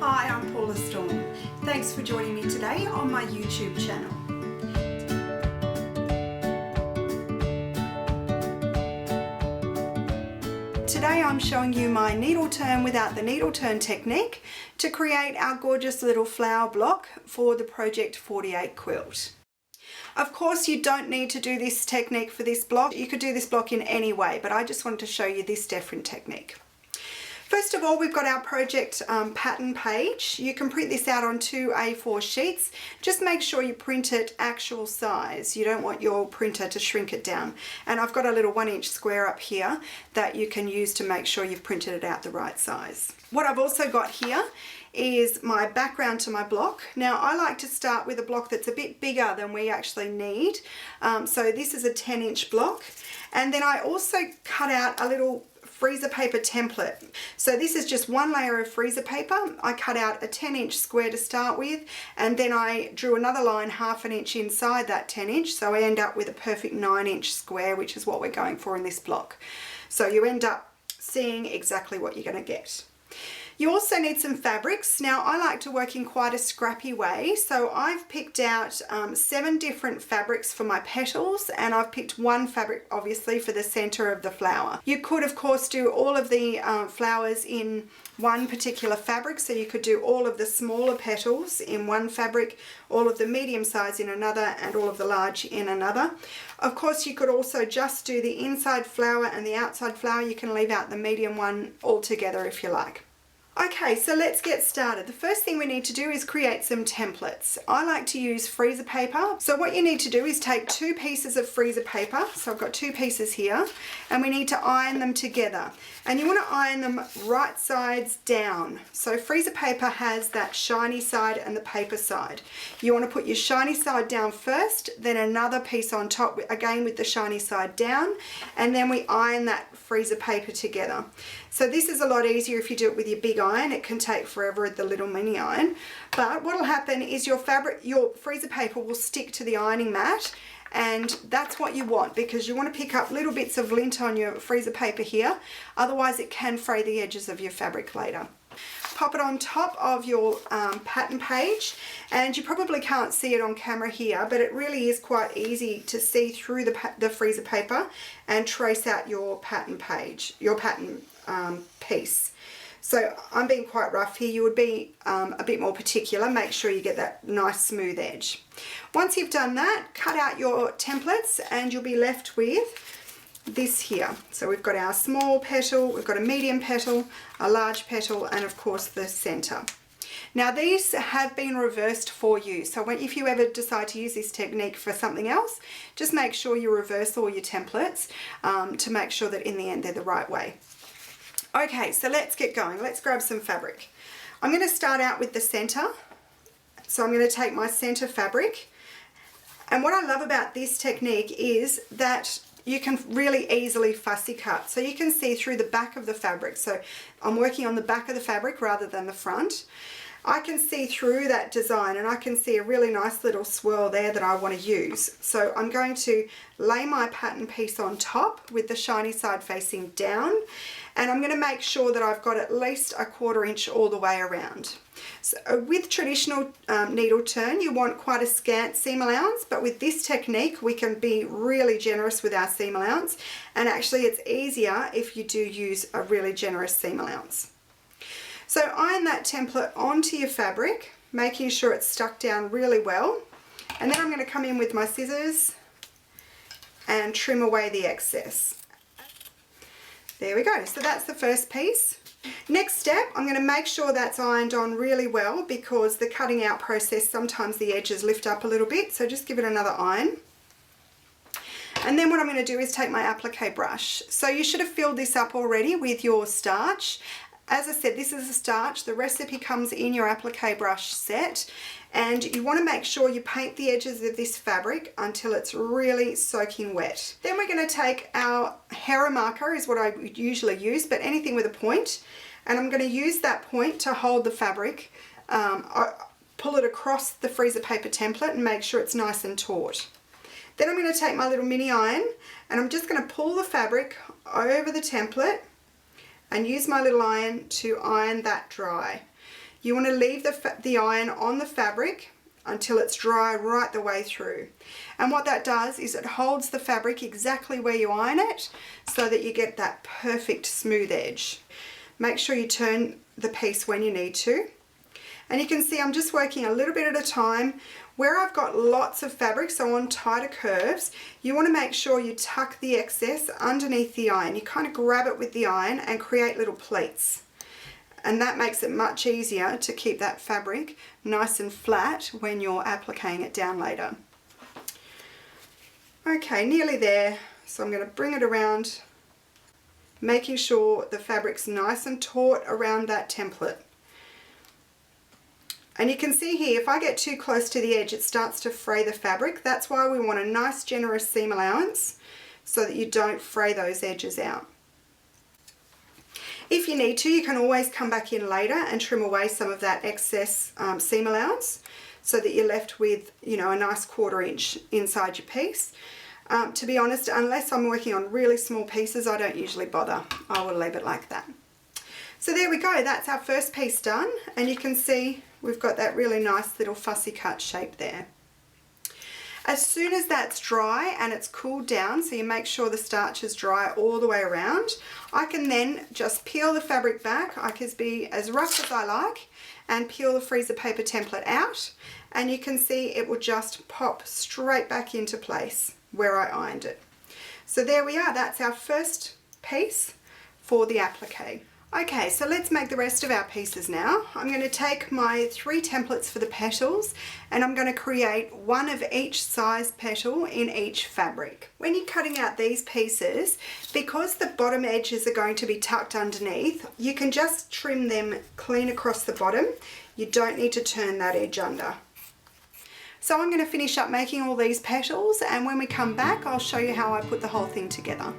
Hi, I'm Paula Storm. Thanks for joining me today on my YouTube channel. Today I'm showing you my needle turn without the needle turn technique to create our gorgeous little flower block for the Project 48 quilt. Of course, you don't need to do this technique for this block. You could do this block in any way, but I just wanted to show you this different technique. First of all, we've got our project pattern page. You can print this out on 2 A4 sheets. Just make sure you print it actual size. You don't want your printer to shrink it down. And I've got a little 1-inch square up here that you can use to make sure you've printed it out the right size. What I've also got here is my background to my block. Now I like to start with a block that's a bit bigger than we actually need. So this is a 10-inch block. And then I also cut out a little freezer paper template. So this is just one layer of freezer paper. I cut out a 10-inch square to start with, and then I drew another line 1/2 inch inside that 10-inch, so I end up with a perfect 9-inch square, which is what we're going for in this block. So you end up seeing exactly what you're going to get. You also need some fabrics. Now I like to work in quite a scrappy way, so I've picked out 7 different fabrics for my petals, and I've picked one fabric obviously for the center of the flower. You could of course do all of the flowers in one particular fabric, so you could do all of the smaller petals in one fabric, all of the medium size in another, and all of the large in another. Of course, you could also just do the inside flower and the outside flower. You can leave out the medium one altogether if you like. Okay, so let's get started. The first thing we need to do is create some templates. I like to use freezer paper. So what you need to do is take 2 pieces of freezer paper. So I've got 2 pieces here, and we need to iron them together. And you want to iron them right sides down. So freezer paper has that shiny side and the paper side. You want to put your shiny side down first, then another piece on top, again with the shiny side down, and then we iron that freezer paper together. So this is a lot easier if you do it with your big iron. It can take forever with the little mini iron. But what will happen is your freezer paper will stick to the ironing mat, and that's what you want, because you want to pick up little bits of lint on your freezer paper here. Otherwise it can fray the edges of your fabric later. Pop it on top of your pattern page, and you probably can't see it on camera here, but it really is quite easy to see through the freezer paper and trace out your pattern page, your pattern piece. So I'm being quite rough here. You would be a bit more particular. Make sure you get that nice smooth edge. Once you've done that, cut out your templates and you'll be left with this here. So we've got our small petal, we've got a medium petal, a large petal, and of course the center. Now these have been reversed for you, so if you ever decide to use this technique for something else, just make sure you reverse all your templates to make sure that in the end they're the right way. Okay, so let's get going. Let's grab some fabric. I'm going to start out with the center. So I'm going to take my center fabric, and what I love about this technique is that you can really easily fussy cut. So you can see through the back of the fabric. So I'm working on the back of the fabric rather than the front. I can see through that design, and I can see a really nice little swirl there that I want to use. So I'm going to lay my pattern piece on top with the shiny side facing down, and I'm going to make sure that I've got at least a 1/4 inch all the way around. So with traditional needle turn, you want quite a scant seam allowance, but with this technique we can be really generous with our seam allowance, and actually it's easier if you do use a really generous seam allowance. So iron that template onto your fabric, making sure it's stuck down really well, and then I'm going to come in with my scissors and trim away the excess. There we go. So that's the first piece. Next step, I'm going to make sure that's ironed on really well, because the cutting out process, sometimes the edges lift up a little bit, so just give it another iron. And then what I'm going to do is take my applique brush. So you should have filled this up already with your starch. As I said, this is a starch. The recipe comes in your applique brush set, and you want to make sure you paint the edges of this fabric until it's really soaking wet. Then we're going to take our Hera marker, is what I usually use, but anything with a point, and I'm going to use that point to hold the fabric, pull it across the freezer paper template and make sure it's nice and taut. Then I'm going to take my little mini iron, and I'm just going to pull the fabric over the template and use my little iron to iron that dry. You want to leave the iron on the fabric until it's dry right the way through. And what that does is it holds the fabric exactly where you iron it so that you get that perfect smooth edge. Make sure you turn the piece when you need to. And you can see I'm just working a little bit at a time. Where I've got lots of fabric, so on tighter curves, you want to make sure you tuck the excess underneath the iron. You kind of grab it with the iron and create little pleats. And that makes it much easier to keep that fabric nice and flat when you're appliquing it down later. Okay, nearly there. So I'm going to bring it around, making sure the fabric's nice and taut around that template. And you can see here, if I get too close to the edge, it starts to fray the fabric. That's why we want a nice generous seam allowance so that you don't fray those edges out. If you need to, you can always come back in later and trim away some of that excess seam allowance so that you're left with, you know, a nice 1/4 inch inside your piece. To be honest, unless I'm working on really small pieces, I don't usually bother. I will leave it like that. So there we go, that's our first piece done, and you can see we've got that really nice little fussy cut shape there. As soon as that's dry and it's cooled down, so you make sure the starch is dry all the way around, I can then just peel the fabric back. I can be as rough as I like and peel the freezer paper template out, and you can see it will just pop straight back into place where I ironed it. So there we are, that's our first piece for the applique. Okay, so let's make the rest of our pieces now. I'm going to take my 3 templates for the petals and I'm going to create one of each size petal in each fabric. When you're cutting out these pieces, because the bottom edges are going to be tucked underneath, you can just trim them clean across the bottom. You don't need to turn that edge under. So I'm going to finish up making all these petals, and when we come back I'll show you how I put the whole thing together.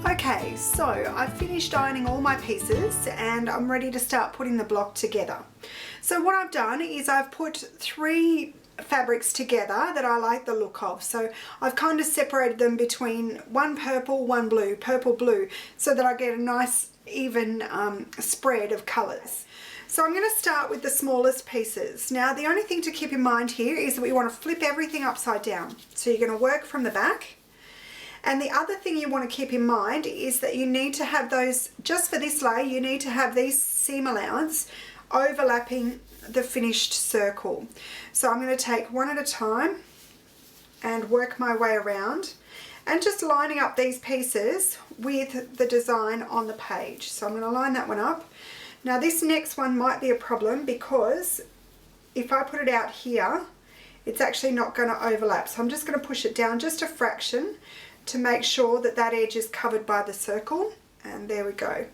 Okay, so I've finished ironing all my pieces and I'm ready to start putting the block together. So what I've done is I've put 3 fabrics together that I like the look of. So I've kind of separated them between one purple, one blue, purple, blue, so that I get a nice even spread of colours. So I'm going to start with the smallest pieces. Now the only thing to keep in mind here is that we want to flip everything upside down. So you're going to work from the back. And the other thing you want to keep in mind is that you need to have those, just for this layer, you need to have these seam allowance overlapping the finished circle. So I'm going to take one at a time and work my way around and just lining up these pieces with the design on the page. So I'm going to line that one up. Now this next one might be a problem because if I put it out here, it's actually not going to overlap. So I'm just going to push it down just a fraction to make sure that that edge is covered by the circle, and there we go.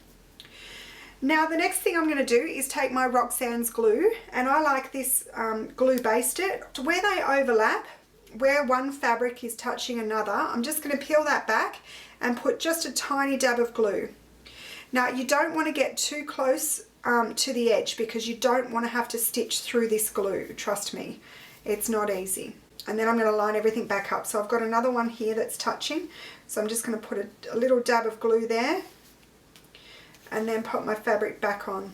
Now the next thing I'm going to do is take my Roxanne's glue, and I like this glue based it. Where they overlap, where one fabric is touching another, I'm just going to peel that back and put just a tiny dab of glue. Now you don't want to get too close to the edge because you don't want to have to stitch through this glue, trust me, it's not easy. And then I'm going to line everything back up. So I've got another one here that's touching. So I'm just going to put a little dab of glue there and then pop my fabric back on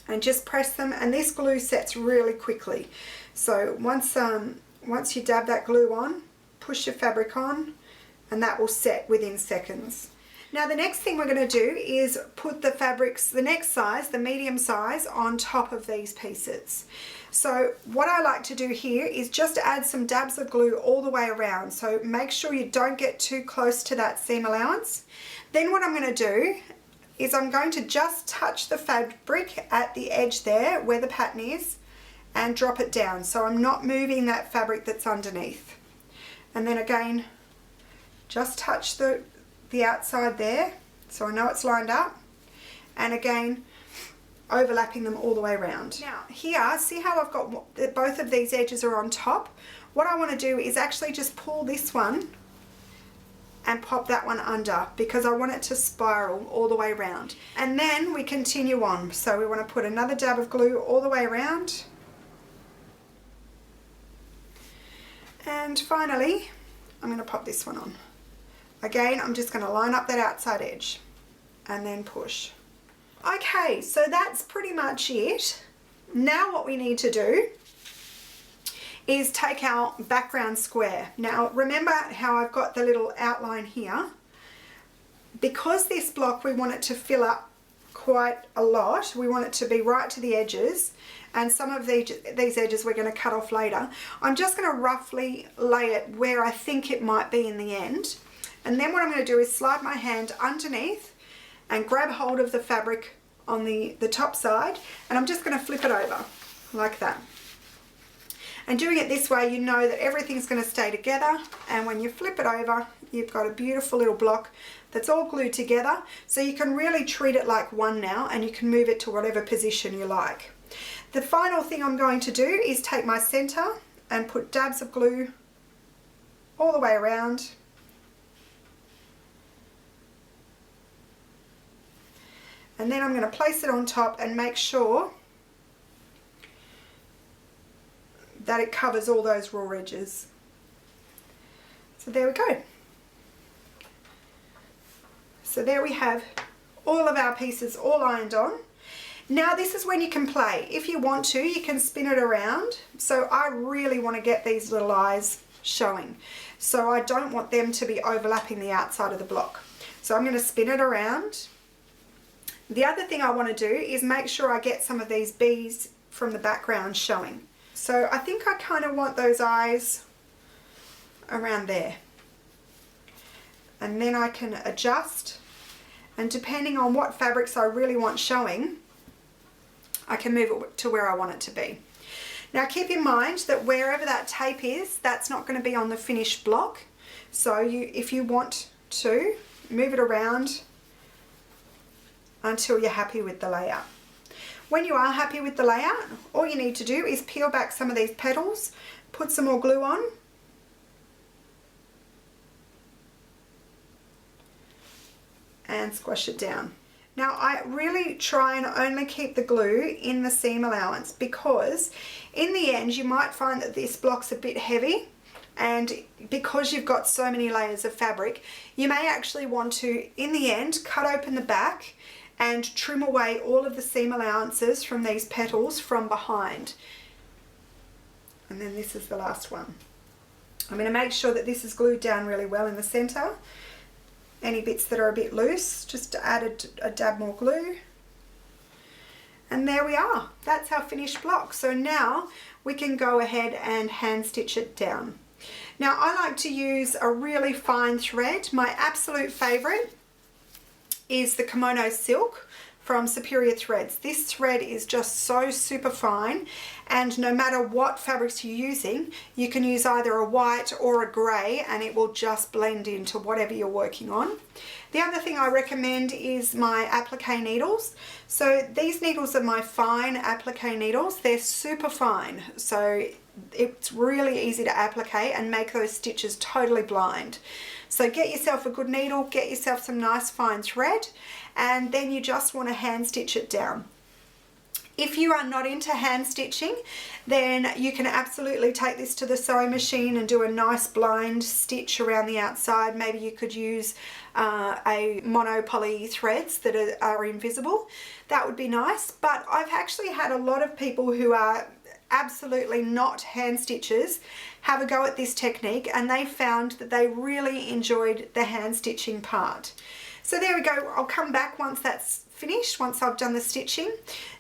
and just press them, and this glue sets really quickly. So once you dab that glue on, push your fabric on and that will set within seconds. Now the next thing we're going to do is put the fabrics, the next size, the medium size, on top of these pieces. So what I like to do here is just add some dabs of glue all the way around. So make sure you don't get too close to that seam allowance. Then what I'm going to do is I'm going to just touch the fabric at the edge there where the pattern is and drop it down. So I'm not moving that fabric that's underneath. And then again, just touch the outside there so I know it's lined up, and again overlapping them all the way around. Now here, see how I've got both of these edges are on top? What I want to do is actually just pull this one and pop that one under, because I want it to spiral all the way around. And then we continue on. So we want to put another dab of glue all the way around. And finally, I'm going to pop this one on. Again, I'm just going to line up that outside edge and then push. Okay, so that's pretty much it. Now what we need to do is take our background square. Now remember how I've got the little outline here? Because this block we want it to fill up quite a lot, we want it to be right to the edges, and some of these edges we're going to cut off later. I'm just going to roughly lay it where I think it might be in the end, and then what I'm going to do is slide my hand underneath and grab hold of the fabric on the top side, and I'm just going to flip it over like that. And doing it this way, you know that everything's going to stay together, and when you flip it over, you've got a beautiful little block that's all glued together. So you can really treat it like one now, and you can move it to whatever position you like. The final thing I'm going to do is take my center and put dabs of glue all the way around. And then I'm going to place it on top and make sure that it covers all those raw edges. So there we go. So there we have all of our pieces all ironed on. Now this is when you can play. If you want to, you can spin it around. So I really want to get these little eyes showing. So I don't want them to be overlapping the outside of the block. So I'm going to spin it around. The other thing I want to do is make sure I get some of these bees from the background showing. So I think I kind of want those eyes around there. And then I can adjust, and depending on what fabrics I really want showing, I can move it to where I want it to be. Now keep in mind that wherever that tape is, that's not going to be on the finished block. So if you want to, move it around until you're happy with the layout. When you are happy with the layout, all you need to do is peel back some of these petals, put some more glue on, and squash it down. Now I really try and only keep the glue in the seam allowance, because in the end you might find that this block's a bit heavy, and because you've got so many layers of fabric, you may actually want to, in the end, cut open the back and trim away all of the seam allowances from these petals from behind. And then this is the last one. I'm going to make sure that this is glued down really well in the center. Any bits that are a bit loose, just add a dab more glue. And there we are. That's our finished block. So now we can go ahead and hand stitch it down. Now I like to use a really fine thread. My absolute favorite is the Kimono Silk from Superior Threads. This thread is just so super fine, and no matter what fabrics you're using, you can use either a white or a grey and it will just blend into whatever you're working on. The other thing I recommend is my applique needles. So these needles are my fine applique needles. They're super fine, so it's really easy to applique and make those stitches totally blind. So get yourself a good needle, get yourself some nice fine thread, and then you just want to hand stitch it down. If you are not into hand stitching, then you can absolutely take this to the sewing machine and do a nice blind stitch around the outside. Maybe you could use a monopoly threads that are invisible. That would be nice, but I've actually had a lot of people who are absolutely not hand stitchers have a go at this technique, and they found that they really enjoyed the hand stitching part. So there we go. I'll come back once that's finished, once I've done the stitching.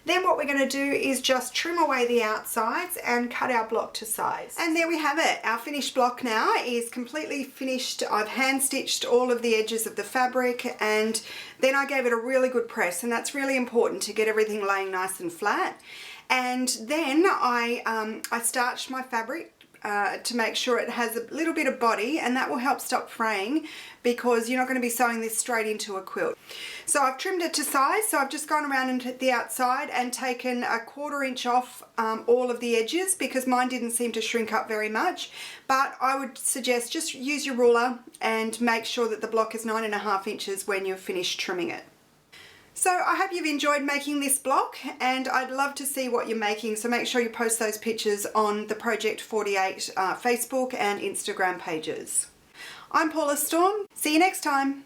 Then what we're going to do is just trim away the outsides and cut our block to size. And there we have it. Our finished block now is completely finished. I've hand stitched all of the edges of the fabric, and then I gave it a really good press, and that's really important to get everything laying nice and flat. And then I starched my fabric to make sure it has a little bit of body, and that will help stop fraying because you're not going to be sewing this straight into a quilt. So I've trimmed it to size, so I've just gone around into the outside and taken a 1/4 inch off all of the edges because mine didn't seem to shrink up very much. But I would suggest just use your ruler and make sure that the block is 9.5 inches when you've finished trimming it. So I hope you've enjoyed making this block, and I'd love to see what you're making, so make sure you post those pictures on the Project 48 Facebook and Instagram pages. I'm Paula Storm. See you next time.